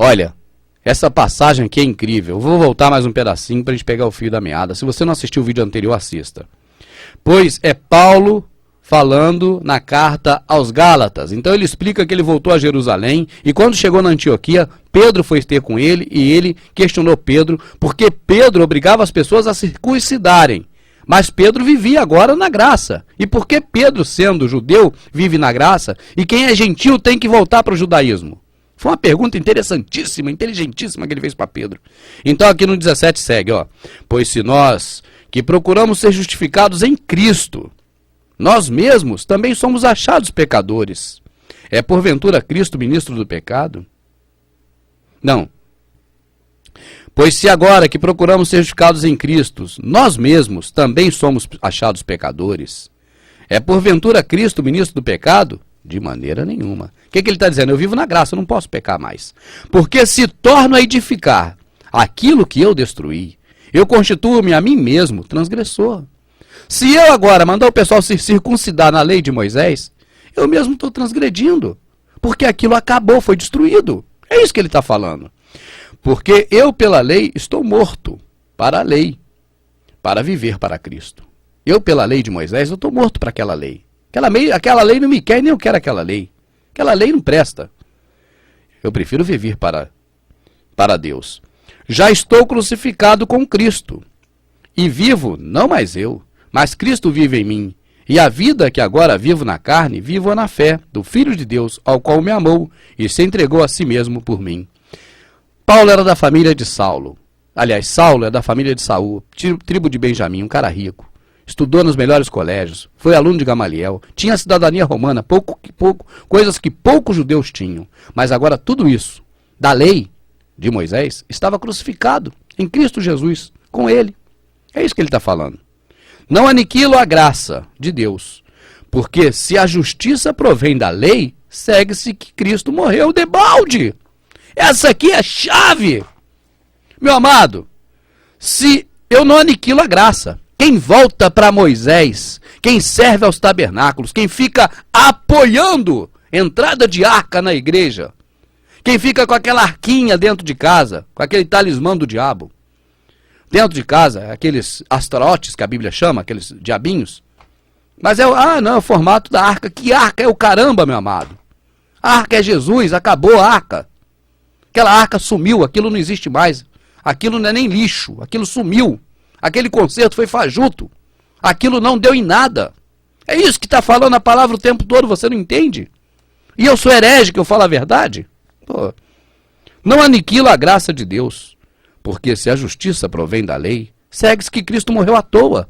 Olha, essa passagem aqui é incrível. Eu vou voltar mais um pedacinho para a gente pegar o fio da meada. Se você não assistiu o vídeo anterior, assista. Pois é Paulo falando na carta aos Gálatas. Então ele explica que ele voltou a Jerusalém e quando chegou na Antioquia, Pedro foi ter com ele e ele questionou Pedro porque Pedro obrigava as pessoas a circuncidarem. Mas Pedro vivia agora na graça. E por que Pedro, sendo judeu, vive na graça e quem é gentil tem que voltar para o judaísmo? Foi uma pergunta interessantíssima, inteligentíssima que ele fez para Pedro. Então aqui no 17 segue, ó. Pois se nós que procuramos ser justificados em Cristo, nós mesmos também somos achados pecadores. É porventura Cristo ministro do pecado? Não. Pois se agora que procuramos ser justificados em Cristo, nós mesmos também somos achados pecadores, é porventura Cristo ministro do pecado? De maneira nenhuma. O que ele está dizendo? Eu vivo na graça, eu não posso pecar mais. Porque se torno a edificar aquilo que eu destruí, eu constituo-me a mim mesmo transgressor. Se eu agora mandar o pessoal se circuncidar na lei de Moisés, eu mesmo estou transgredindo. Porque aquilo acabou, foi destruído. É isso que ele está falando. Porque eu, pela lei, estou morto para a lei, para viver para Cristo. Eu, pela lei de Moisés, eu estou morto para aquela lei. Aquela lei não me quer, nem eu quero aquela lei. Aquela lei não presta. Eu prefiro viver para Deus. Já estou crucificado com Cristo. E vivo, não mais eu, mas Cristo vive em mim. E a vida que agora vivo na carne, vivo na fé do Filho de Deus, ao qual me amou e se entregou a si mesmo por mim. Paulo era da família de Saulo. Aliás, Saulo é da família de Saul, tribo de Benjamim, um cara rico. Estudou nos melhores colégios, foi aluno de Gamaliel, tinha cidadania romana, coisas que poucos judeus tinham. Mas agora tudo isso, da lei de Moisés, estava crucificado em Cristo Jesus, com ele. É isso que ele está falando. Não aniquilo a graça de Deus, porque se a justiça provém da lei, segue-se que Cristo morreu debalde. Essa aqui é a chave. Meu amado, se eu não aniquilo a graça, quem volta para Moisés, quem serve aos tabernáculos, quem fica apoiando entrada de arca na igreja, quem fica com aquela arquinha dentro de casa, com aquele talismã do diabo, dentro de casa, aqueles astarotes que a Bíblia chama, aqueles diabinhos, mas é o formato da arca. Que arca é o caramba, meu amado? A arca é Jesus, acabou a arca. Aquela arca sumiu, aquilo não existe mais. Aquilo não é nem lixo, aquilo sumiu. Aquele concerto foi fajuto. Aquilo não deu em nada. É isso que está falando a palavra o tempo todo, você não entende? E eu sou herege, que eu falo a verdade? Pô. Não aniquila a graça de Deus, porque se a justiça provém da lei, segue-se que Cristo morreu à toa.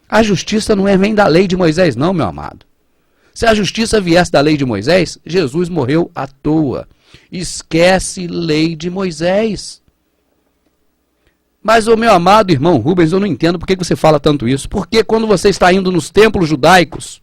A justiça não vem da lei de Moisés não, meu amado. Se a justiça viesse da lei de Moisés, Jesus morreu à toa. Esquece lei de Moisés. Mas, o meu amado irmão Rubens, eu não entendo por que você fala tanto isso. Porque quando você está indo nos templos judaicos,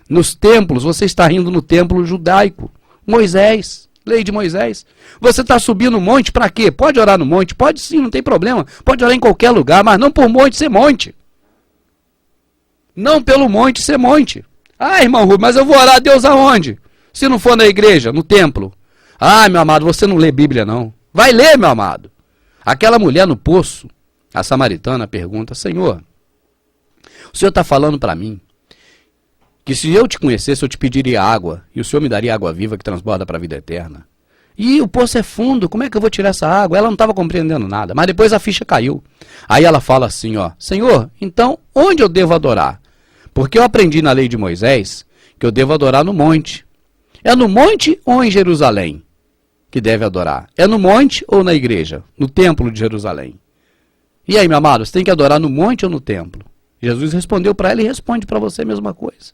nos templos, você está indo no templo judaico. Moisés, lei de Moisés. Você está subindo no monte para quê? Pode orar no monte? Pode sim, não tem problema. Pode orar em qualquer lugar, mas não por monte ser monte. Não pelo monte ser monte. Ah, irmão Rubens, mas eu vou orar a Deus aonde? Se não for na igreja, no templo. Ah, meu amado, você não lê Bíblia não. Vai ler, meu amado. Aquela mulher no poço, a samaritana, pergunta: Senhor, o Senhor está falando para mim que se eu te conhecesse, eu te pediria água, e o Senhor me daria água viva que transborda para a vida eterna. E o poço é fundo, como é que eu vou tirar essa água? Ela não estava compreendendo nada, mas depois a ficha caiu. Aí ela fala assim, ó: Senhor, então onde eu devo adorar? Porque eu aprendi na lei de Moisés que eu devo adorar no monte. É no monte ou em Jerusalém que deve adorar? É no monte ou na igreja? No templo de Jerusalém? E aí, meu amado, você tem que adorar no monte ou no templo? Jesus respondeu para ela e responde para você a mesma coisa.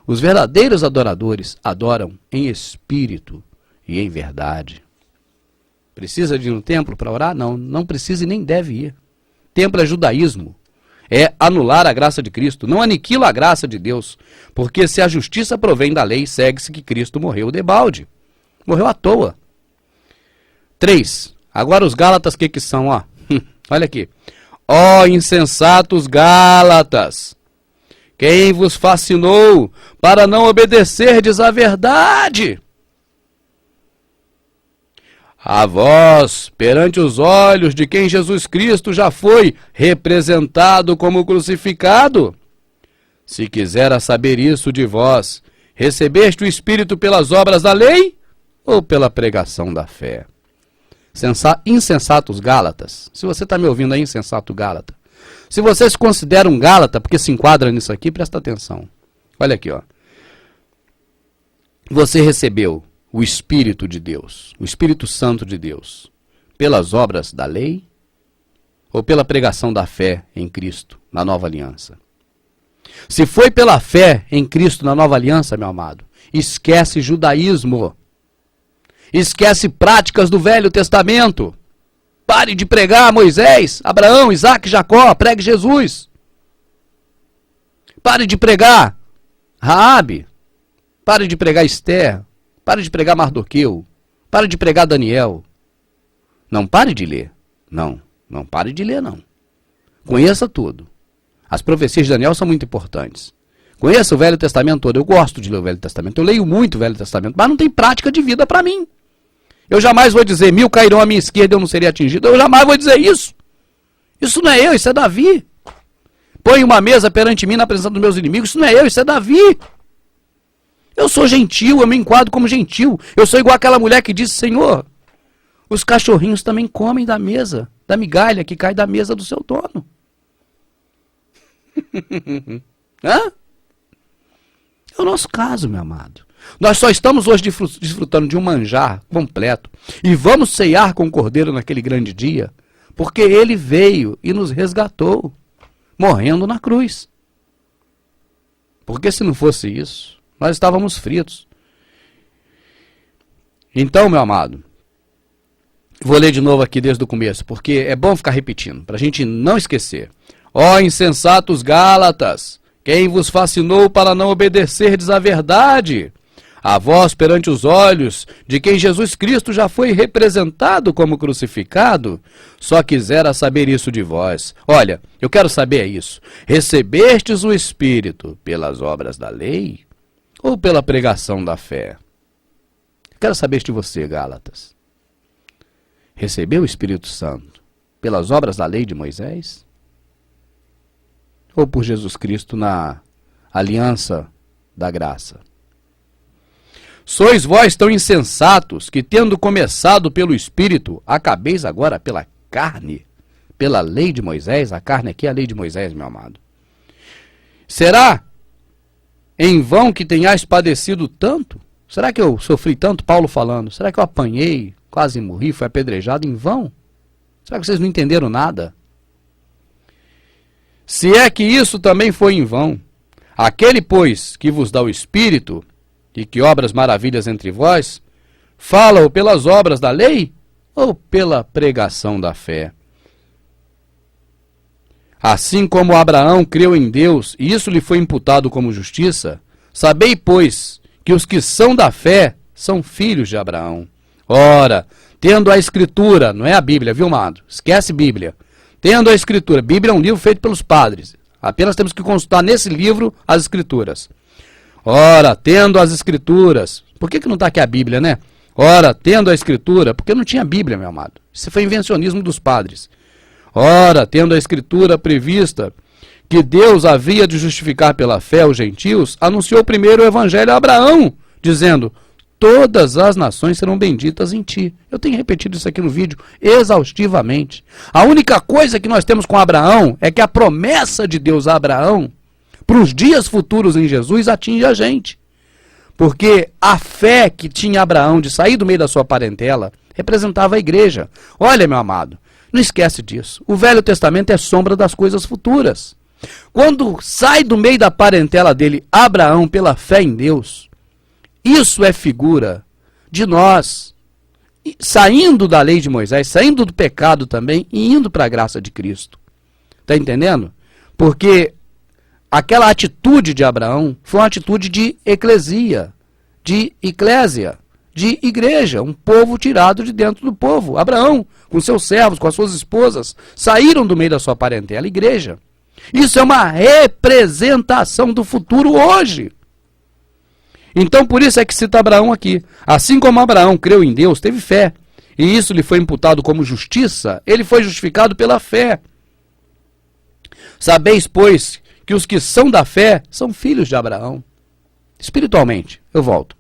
Os verdadeiros adoradores adoram em espírito e em verdade. Precisa de ir no templo para orar? Não, não precisa e nem deve ir. Templo é judaísmo. É anular a graça de Cristo. Não aniquila a graça de Deus. Porque se a justiça provém da lei, segue-se que Cristo morreu debalde. Morreu à toa. 3. Agora os Gálatas, o que são? Ó? Olha aqui. Ó insensatos Gálatas, quem vos fascinou para não obedecerdes à verdade? A vós, perante os olhos de quem Jesus Cristo já foi representado como crucificado. Se quisera saber isso de vós, recebeste o Espírito pelas obras da lei ou pela pregação da fé? Insensatos Gálatas, se você está me ouvindo aí, insensato Gálata, se você se considera um Gálata, porque se enquadra nisso aqui, presta atenção. Olha aqui, ó. Você recebeu o Espírito de Deus, o Espírito Santo de Deus, pelas obras da lei ou pela pregação da fé em Cristo, na nova aliança? Se foi pela fé em Cristo na nova aliança, meu amado, esquece judaísmo. Esquece práticas do Velho Testamento. Pare de pregar Moisés, Abraão, Isaac, Jacó, pregue Jesus. Pare de pregar Raabe. Pare de pregar Esther. Pare de pregar Mardoqueu. Pare de pregar Daniel. Não pare de ler. Não pare de ler, não. Conheça tudo. As profecias de Daniel são muito importantes. Conheça o Velho Testamento todo. Eu gosto de ler o Velho Testamento. Eu leio muito o Velho Testamento, mas não tem prática de vida para mim. Eu jamais vou dizer, 1000 cairão à minha esquerda e eu não serei atingido. Eu jamais vou dizer isso. Isso não é eu, isso é Davi. Põe uma mesa perante mim na presença dos meus inimigos. Isso não é eu, isso é Davi. Eu sou gentil, eu me enquadro como gentil. Eu sou igual aquela mulher que disse, Senhor, os cachorrinhos também comem da mesa, da migalha que cai da mesa do seu dono. Hã? É o nosso caso, meu amado. Nós só estamos hoje desfrutando de um manjar completo e vamos ceiar com o Cordeiro naquele grande dia, porque ele veio e nos resgatou, morrendo na cruz. Porque se não fosse isso, nós estávamos fritos. Então, meu amado, vou ler de novo aqui desde o começo, porque é bom ficar repetindo, para a gente não esquecer. Ó insensatos Gálatas, quem vos fascinou para não obedecerdes à verdade? A vós perante os olhos de quem Jesus Cristo já foi representado como crucificado? Só quisera saber isso de vós. Olha, eu quero saber isso. Recebestes o Espírito pelas obras da lei ou pela pregação da fé? Quero saber de você, Gálatas. Recebeu o Espírito Santo pelas obras da lei de Moisés? Ou por Jesus Cristo na aliança da graça? Sois vós tão insensatos que, tendo começado pelo Espírito, acabeis agora pela carne, pela lei de Moisés? A carne aqui é a lei de Moisés, meu amado. Será em vão que tenhais padecido tanto? Será que eu sofri tanto? Paulo falando. Será que eu apanhei, quase morri, fui apedrejado em vão? Será que vocês não entenderam nada? Se é que isso também foi em vão, aquele, pois, que vos dá o Espírito e que obra as maravilhas entre vós, fala-o pelas obras da lei ou pela pregação da fé? Assim como Abraão creu em Deus e isso lhe foi imputado como justiça, sabei, pois, que os que são da fé são filhos de Abraão. Ora, tendo a Escritura, não é a Bíblia, viu, amado? Esquece Bíblia. Tendo a Escritura, Bíblia é um livro feito pelos padres. Apenas temos que consultar nesse livro as Escrituras. Ora, tendo as Escrituras, por que não está aqui a Bíblia, né? Ora, tendo a Escritura, porque não tinha Bíblia, meu amado. Isso foi invencionismo dos padres. Ora, tendo a Escritura prevista que Deus havia de justificar pela fé os gentios, anunciou primeiro o Evangelho a Abraão, dizendo, todas as nações serão benditas em ti. Eu tenho repetido isso aqui no vídeo exaustivamente. A única coisa que nós temos com Abraão é que a promessa de Deus a Abraão para os dias futuros em Jesus atinge a gente. Porque a fé que tinha Abraão de sair do meio da sua parentela representava a igreja. Olha, meu amado, não esquece disso. O Velho Testamento é sombra das coisas futuras. Quando sai do meio da parentela dele Abraão pela fé em Deus, isso é figura de nós saindo da lei de Moisés, saindo do pecado também e indo para a graça de Cristo. Está entendendo? Porque aquela atitude de Abraão foi uma atitude de eclesia, de eclésia, de igreja, um povo tirado de dentro do povo. Abraão, com seus servos, com as suas esposas, saíram do meio da sua parentela, igreja. Isso é uma representação do futuro hoje. Então, por isso é que cita Abraão aqui. Assim como Abraão creu em Deus, teve fé, e isso lhe foi imputado como justiça, ele foi justificado pela fé. Sabeis, pois, que os que são da fé são filhos de Abraão. Espiritualmente, eu volto.